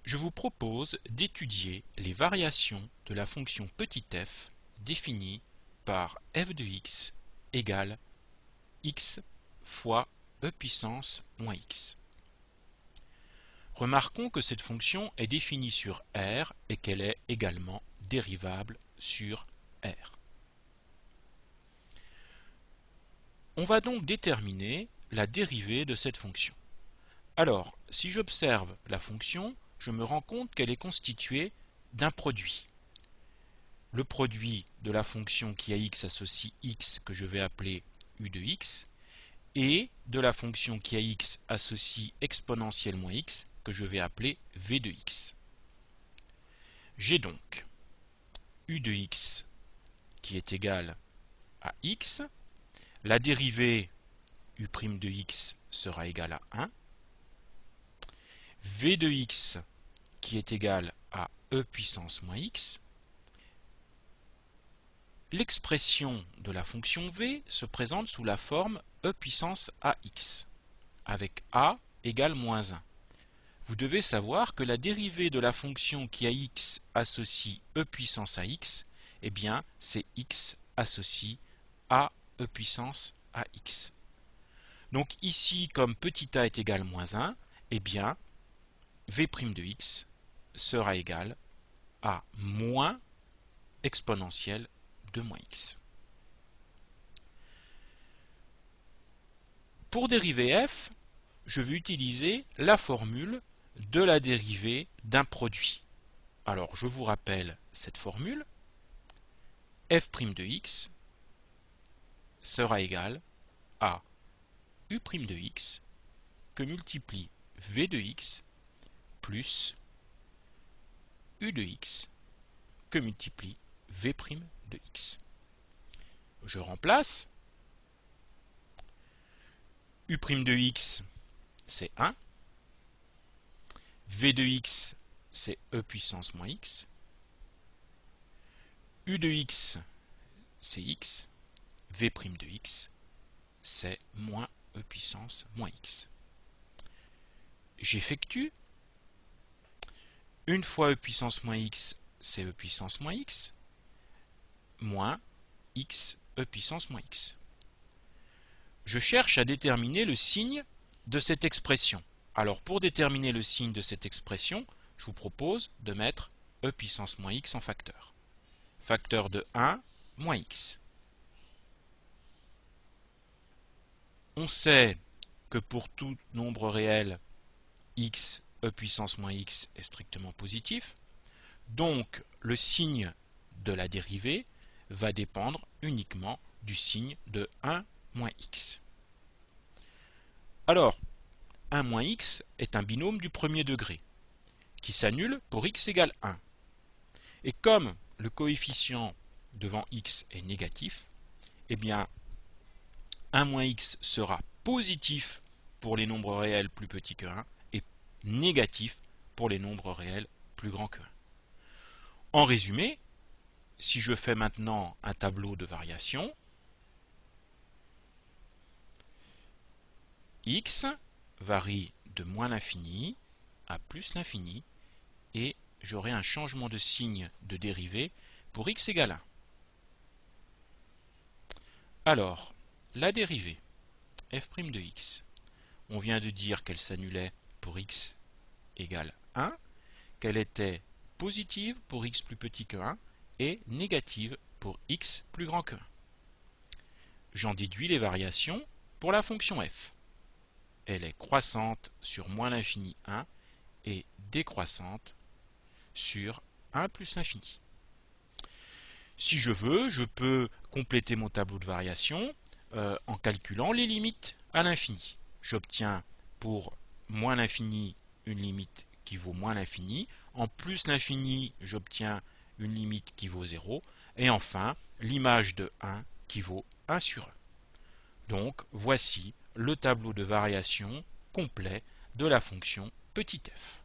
je vous propose d'étudier les variations de la fonction petit f définie par f de x égale x fois e puissance moins x. Remarquons que cette fonction est définie sur R et qu'elle est également dérivable sur R. On va donc déterminer la dérivée de cette fonction. Alors, si j'observe la fonction, je me rends compte qu'elle est constituée d'un produit. Le produit de la fonction qui à x associe x que je vais appeler u de x et de la fonction qui à x associe exponentielle moins x que je vais appeler v de x. J'ai donc u de x qui est égal à x, la dérivée u' de x sera égale à 1, v de x qui est égal à e puissance moins x. L'expression de la fonction v se présente sous la forme e puissance ax, avec a égale moins 1. Vous devez savoir que la dérivée de la fonction qui à x associe e puissance ax, eh bien, c'est x associe a e puissance ax. Donc ici, comme petit a est égal à moins 1, eh bien, v' de x sera égal à moins exponentielle de moins x. Pour dériver f, je vais utiliser la formule de la dérivée d'un produit. Alors, je vous rappelle cette formule. f' de x sera égal à u' de x que multiplie v de x plus u de x que multiplie v' de x. Je remplace. U' de x, c'est 1. V de x, c'est e puissance moins x. U de x, c'est x. V' de x, c'est moins e puissance moins x. J'effectue. Une fois e puissance moins x, c'est e puissance moins x, moins x e puissance moins x. Je cherche à déterminer le signe de cette expression. Alors pour déterminer le signe de cette expression, je vous propose de mettre e puissance moins x en facteur. Facteur de 1 moins x. On sait que pour tout nombre réel, x e puissance moins x est strictement positif. Donc le signe de la dérivée va dépendre uniquement du signe de 1 moins x. Alors, 1 moins x est un binôme du premier degré, qui s'annule pour x égale 1. Et comme le coefficient devant x est négatif, eh bien, 1 moins x sera positif pour les nombres réels plus petits que 1 et négatif pour les nombres réels plus grands que 1. En résumé, si je fais maintenant un tableau de variation, x varie de moins l'infini à plus l'infini et j'aurai un changement de signe de dérivée pour x égale 1. Alors, la dérivée f' de x, on vient de dire qu'elle s'annulait pour x égale 1, qu'elle était positive pour x plus petit que 1 et négative pour x plus grand que 1. J'en déduis les variations pour la fonction f. Elle est croissante sur moins l'infini 1 et décroissante sur 1 plus l'infini. Si je veux, je peux compléter mon tableau de variation en calculant les limites à l'infini. J'obtiens pour moins l'infini une limite qui vaut moins l'infini. En plus l'infini, j'obtiens une limite qui vaut 0. Et enfin, l'image de 1 qui vaut 1 sur 1. Donc, voici le tableau de variation complet de la fonction petit f.